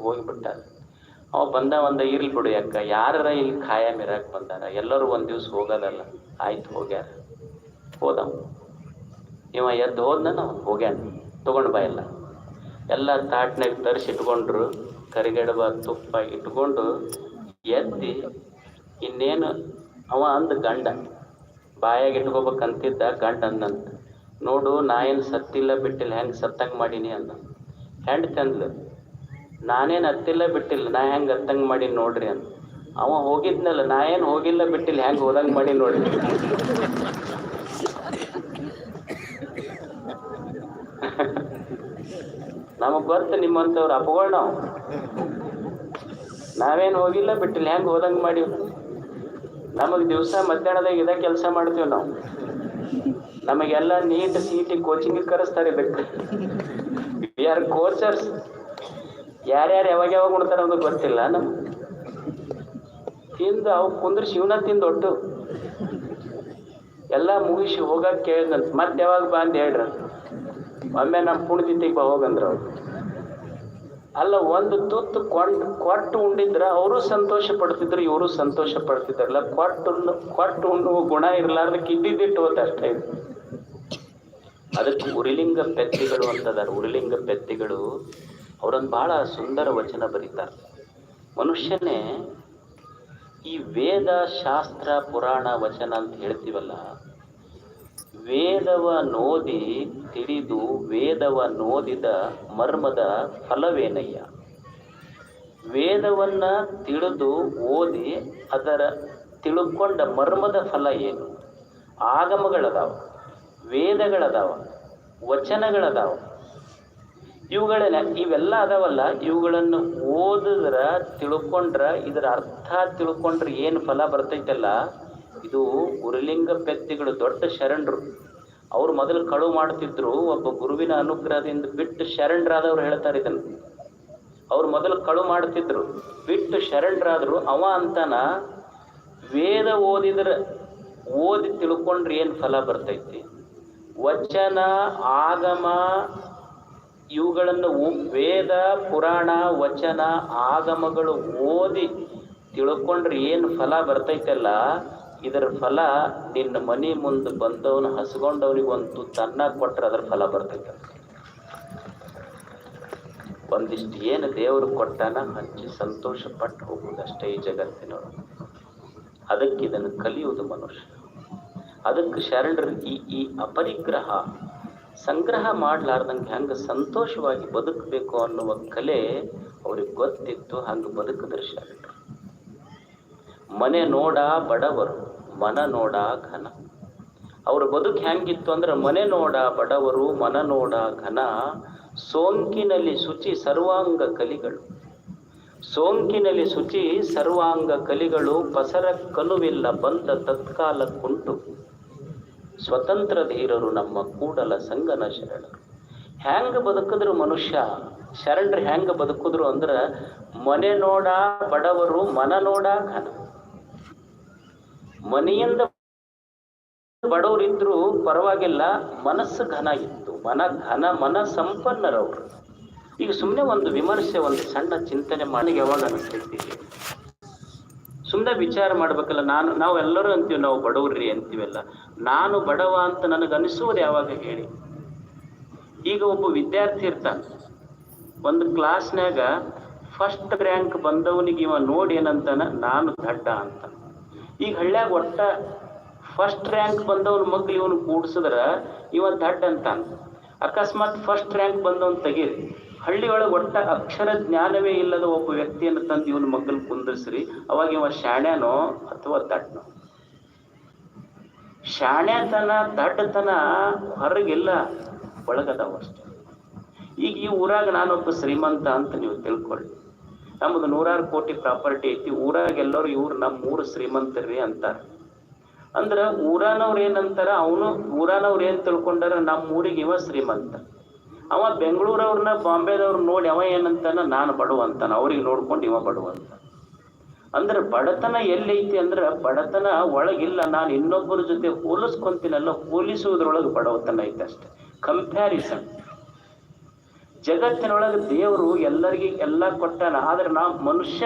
ಹೋಗಿಬಿಟ್ಟ. ಅವ ಬಂದ ಇರ್ಲಿ ಬಿಡು ಯಾಕ, ಯಾರ ಇಲ್ಲಿ ಖಾಯಂ ಇರಾಕ್ ಬಂದಾರ, ಎಲ್ಲರೂ ಒಂದ್ ದಿವ್ಸ ಹೋಗೋದಲ್ಲ, ಆಯ್ತು ಹೋಗ್ಯಾರ. ಹೋದವ ಇವ ಎದ್ದು ಹೋದ್ನ, ಹೋಗ್ಯಾನ. ತಗೊಂಡ್ ಬಾ ಎಲ್ಲ ತಾಟ್ನಾಗ ತರಿಸಿ ಇಟ್ಕೊಂಡ್ರು. ಕರಿಗಡಬ ತುಪ್ಪ ಇಟ್ಕೊಂಡು ಎದ್ದಿ ಇನ್ನೇನು ಅವ ಅಂದ ಗಂಡ ಬಾಯಾಗ ಇಟ್ಕೋಬೇಕಂತಿದ್ದ. ಗಂಡ ಅಂದಂತ, ನೋಡು ನಾ ಏನು ಸತ್ತಿಲ್ಲ ಬಿಟ್ಟಿಲ್ಲ, ಹೆಂಗೆ ಸತ್ತಂಗೆ ಮಾಡೀನಿ ಅಂದ. ಹೆಂಡ್ತಿ ಅಂದ್ಲು, ನಾನೇನು ಹತ್ತಿಲ್ಲ ಬಿಟ್ಟಿಲ್ಲ, ನಾ ಹೆಂಗೆ ಹತ್ತಂಗೆ ಮಾಡೀನಿ ನೋಡ್ರಿ ಅಂತ. ಅವ ಹೋಗಿದ್ನಲ್ಲ, ನಾ ಏನು ಹೋಗಿಲ್ಲ ಬಿಟ್ಟಿಲ್ಲ, ಹೆಂಗೆ ಹೋದಂಗೆ ಮಾಡಿ ನೋಡ್ರಿ. ನಮಗ್ ಗೊತ್ತ ನಿಮ್ಮಂಥವ್ರು ಅಪಗಳು. ನಾವೇನು ಹೋಗಿಲ್ಲ ಬಿಟ್ಟಿಲ್ಲ, ಹೆಂಗೆ ಹೋದಂಗೆ ಮಾಡಿವ್. ನಮಗೆ ದಿವಸ ಮಧ್ಯಾಹ್ನದಾಗ ಇದ ಕೆಲಸ ಮಾಡ್ತೀವಿ ನಾವು. ನಮಗೆಲ್ಲ ನೀಟ್ CET ಕೋಚಿಂಗ್ ಕರೆಸ್ತಾರೆ. ಇದಕ್ಕೆ ವಿ ಆರ್ ಕೋಚರ್ಸ್. ಯಾರ್ಯಾರು ಯಾವಾಗ ಉಣ್ತಾರ ಅನ್ನೋದು ಗೊತ್ತಿಲ್ಲ ನಮ್ಗೆ. ತಿಂದು ಅವು ಕುಂದ್ರ ಶಿವನ ತಿಂದು ಒಟ್ಟು ಎಲ್ಲ ಮುಗಿಸಿ ಹೋಗಕ್ಕೆ ಕೇಳಿದಂತ. ಮತ್ತೆ ಯಾವಾಗ ಬಾ ಅಂತ ಹೇಳ್ರ. ಒಮ್ಮೆ ನಮ್ಮ ಪುಣ್ಯತಿಥಿಗೆ ಬಾ ಹೋಗಂದ್ರ ಅವ್ರು. ಅಲ್ಲ, ಒಂದು ತುತ್ತು ಕೊಟ್ಟು ಉಂಡಿದ್ರ ಅವರು ಸಂತೋಷ ಪಡ್ತಿದ್ರು, ಇವರು ಸಂತೋಷ ಪಡ್ತಿದ್ರಲ್ಲ. ಕೊಟ್ಟು ಉಣ್ಣುವ ಗುಣ ಇರಲಾರ್ದಕ್ಕೆ ಇದ್ದಿದ್ದಿಟ್ಟು ಹೋದ ಅಷ್ಟೇ. ಅದಕ್ಕೆ ಉರಿಲಿಂಗ ಪೆತ್ತಿಗಳು ಅಂತದಾರ. ಉರಿಲಿಂಗ ಪೆತ್ತಿಗಳು ಅವರೊಂದು ಬಹಳ ಸುಂದರ ವಚನ ಬರೀತಾರೆ. ಮನುಷ್ಯನೇ ಈ ವೇದ ಶಾಸ್ತ್ರ ಪುರಾಣ ವಚನ ಅಂತ ಹೇಳ್ತೀವಲ್ಲ, ವೇದವ ನೋದಿ ತಿಳಿದು ವೇದವ ನೋದಿದ ಮರ್ಮದ ಫಲವೇನಯ್ಯ. ವೇದವನ್ನ ತಿಳಿದು ಓದಿ ಅದರ ತಿಳ್ಕೊಂಡ ಮರ್ಮದ ಫಲ ಏನು? ಆಗಮಗಳದಾವ, ವೇದಗಳದಾವ, ವಚನಗಳದಾವ. ಇವೆಲ್ಲ ಅದಾವಲ್ಲ, ಇವುಗಳನ್ನು ಓದಿದ್ರ ತಿಳ್ಕೊಂಡ್ರ, ಇದರ ಅರ್ಥ ತಿಳ್ಕೊಂಡ್ರೆ ಏನು ಫಲ ಬರ್ತೈತಲ್ಲ, ಇದು ಉರಿಲಿಂಗ ಪೆತ್ತಿಗಳು ದೊಡ್ಡ ಶರಣರು. ಅವ್ರು ಮೊದಲು ಕಳು ಮಾಡ್ತಿದ್ರು. ಒಬ್ಬ ಗುರುವಿನ ಅನುಗ್ರಹದಿಂದ ಬಿಟ್ಟು ಶರಣರಾದವ್ರು ಹೇಳ್ತಾರೆ ಇದನ್ನು. ಅವ್ರು ಮೊದಲು ಕಳು ಮಾಡ್ತಿದ್ರು, ಬಿಟ್ಟು ಶರಣರಾದ್ರು. ಅವ ಅಂತಾನ, ವೇದ ಓದಿ ತಿಳ್ಕೊಂಡ್ರೆ ಏನು ಫಲ ಬರ್ತೈತಿ, ವಚನ ಆಗಮ ಇವುಗಳನ್ನು ವೇದ ಪುರಾಣ ವಚನ ಆಗಮಗಳು ಓದಿ ತಿಳ್ಕೊಂಡ್ರೆ ಏನು ಫಲ ಬರ್ತೈತಲ್ಲ, ಇದರ ಫಲ ನಿನ್ನ ಮನೆ ಮುಂದೆ ಬಂದವನು ಹಸ್ಕೊಂಡವನಿಗೊಂದು ತನ್ನ ಕೊಟ್ರೆ ಅದರ ಫಲ ಬರ್ತೈತೆ. ಒಂದಿಷ್ಟು ಏನು ದೇವರು ಕೊಟ್ಟಾನ ಹಂಚಿ ಸಂತೋಷ ಪಟ್ಟು ಹೋಗುವುದಷ್ಟೇ ಈ ಜಗತ್ತಿನವರು. ಅದಕ್ಕೆ ಇದನ್ನು ಕಲಿಯುವುದು ಮನುಷ್ಯ. ಅದಕ್ಕೆ ಶರಣರು ಈ ಅಪರಿಗ್ರಹ ಸಂಗ್ರಹ ಮಾಡಲಾರ್ದಂಗೆ ಹೆಂಗೆ ಸಂತೋಷವಾಗಿ ಬದುಕಬೇಕು ಅನ್ನುವ ಕಲೆ ಅವ್ರಿಗೆ ಗೊತ್ತಿತ್ತು. ಹಂಗೆ ಬದುಕಿದ್ರು ಶರಣರು. ಮನೆ ನೋಡ ಬಡವರು, ಮನ ನೋಡ ಘನ. ಅವ್ರ ಬದುಕು ಹೆಂಗಿತ್ತು ಅಂದ್ರೆ, ಮನೆ ನೋಡ ಬಡವರು, ಮನ ನೋಡ ಘನ. ಸೋಂಕಿನಲ್ಲಿ ಶುಚಿ ಸರ್ವಾಂಗ ಕಲಿಗಳು. ಸೋಂಕಿನಲ್ಲಿ ಶುಚಿ ಸರ್ವಾಂಗ ಕಲಿಗಳು. ಪಸರ ಕನುವಿಲ್ಲ ಬಂದ ತತ್ಕಾಲಕ್ಕುಂಟು. ಸ್ವತಂತ್ರ ಧೀರರು ನಮ್ಮ ಕೂಡಲ ಸಂಗನ ಶರಣರು. ಹೆಂಗ ಬದುಕಿದ್ರು ಮನುಷ್ಯ, ಶರಣರು ಹೆಂಗ ಬದುಕಿದ್ರು ಅಂದ್ರೆ, ಮನೆ ನೋಡ ಬಡವರು, ಮನ ನೋಡ ಘನ. ಮನೆಯಿಂದ ಬಡವರಿದ್ರು ಪರವಾಗಿಲ್ಲ, ಮನಸ್ಸು ಘನ ಇತ್ತು. ಮನ ಸಂಪನ್ನರವರು. ಈಗ ಸುಮ್ಮನೆ ಒಂದು ವಿಮರ್ಶೆ, ಒಂದು ಸಣ್ಣ ಚಿಂತನೆ ಮಾಡಿ ಯಾವಾಗ ಅನಿಸ್ತಿರ್ತೀವಿ, ಸುಮ್ಮನೆ ವಿಚಾರ ಮಾಡ್ಬೇಕಲ್ಲ. ನಾವು ಎಲ್ಲರೂ ಅಂತೀವಿ ನಾವು ಬಡವ್ರಿ ಅಂತೀವಲ್ಲ. ನಾನು ಬಡವ ಅಂತ ನನಗೆ ಅನಿಸುವುದು ಯಾವಾಗ ಹೇಳಿ? ಈಗ ಒಬ್ಬ ವಿದ್ಯಾರ್ಥಿ ಇರ್ತಾನೆ, ಒಂದು ಕ್ಲಾಸ್ನಾಗ ಫಸ್ಟ್ ರ್ಯಾಂಕ್ ಬಂದವನಿಗೆ ಇವ ನೋಡಿ ಏನಂತಾನ, ನಾನು ದಡ್ಡ ಅಂತ. ಈಗ ಹಳ್ಳ್ಯಾಗ ಒಟ್ಟ ಫಸ್ಟ್ ರ್ಯಾಂಕ್ ಬಂದವನ ಮಗ್ಳು ಇವನು ಕೂಡ್ಸಿದ್ರ ಇವ ದಡ್ಡ ಅಂತಾನ. ಅಕಸ್ಮಾತ್ ಫಸ್ಟ್ ರ್ಯಾಂಕ್ ಬಂದವನ್ ತೆಗೀರಿ, ಹಳ್ಳಿಯೊಳಗೆ ಒಟ್ಟ ಅಕ್ಷರ ಜ್ಞಾನವೇ ಇಲ್ಲದ ಒಬ್ಬ ವ್ಯಕ್ತಿಯನ್ನು ತಂದು ಇವನ ಮಗ್ಗಲ್ ಕುಂದಿಸ್ರಿ, ಅವಾಗ ಇವ ಶಾಣ್ಯಾನೋ ಅಥವಾ ದಡ್ಡನೋ? ಶಾಣ್ಯತನ ದಡ್ಡತನ ಹೊರಗಿಲ್ಲ, ಒಳಗದಾವ ಅಷ್ಟೆ. ಈಗ ಈ ಊರಾಗ ನಾನೊಬ್ಬ ಶ್ರೀಮಂತ ಅಂತ ನೀವು ತಿಳ್ಕೊಳ್ಳಿ. ನಮ್ಮದು 100 ಕೋಟಿ ಪ್ರಾಪರ್ಟಿ ಐತಿ. ಊರಾಗ ಎಲ್ಲರೂ ಇವ್ರು ನಮ್ಮ ಊರು ಶ್ರೀಮಂತರ್ರಿ ಅಂತಾರ. ಅಂದ್ರ ಊರಾನವ್ರು ಏನಂತಾರ, ಊರಾನವ್ರು ಏನ್ ತಿಳ್ಕೊಂಡಾರ, ನಮ್ಮ ಊರಿಗೆ ಇವ ಶ್ರೀಮಂತ. ಅವ ಬೆಂಗಳೂರವ್ರನ್ನ ಬಾಂಬೆದವ್ರ ನೋಡಿ ಅವ ಏನಂತಾನ, ನಾನು ಬಡವ ಅಂತಾನ. ಅವ್ರಿಗೆ ನೋಡ್ಕೊಂಡು ಇವ ಬಡವ ಅಂತ. ಅಂದ್ರೆ ಬಡತನ ಎಲ್ಲೈತಿ ಅಂದ್ರೆ, ಬಡತನ ಒಳಗಿಲ್ಲ. ನಾನು ಇನ್ನೊಬ್ಬರ ಜೊತೆ ಹೋಲಿಸ್ಕೊಂತೀನಲ್ಲ, ಹೋಲಿಸುವುದ್ರೊಳಗೆ ಬಡವತನ ಐತೆ ಅಷ್ಟೆ. ಕಂಪ್ಯಾರಿಸನ್. ಜಗತ್ತಿನೊಳಗೆ ದೇವರು ಎಲ್ಲರಿಗೆ ಎಲ್ಲ ಕೊಟ್ಟಾನ, ಆದ್ರೆ ನಾವು ಮನುಷ್ಯ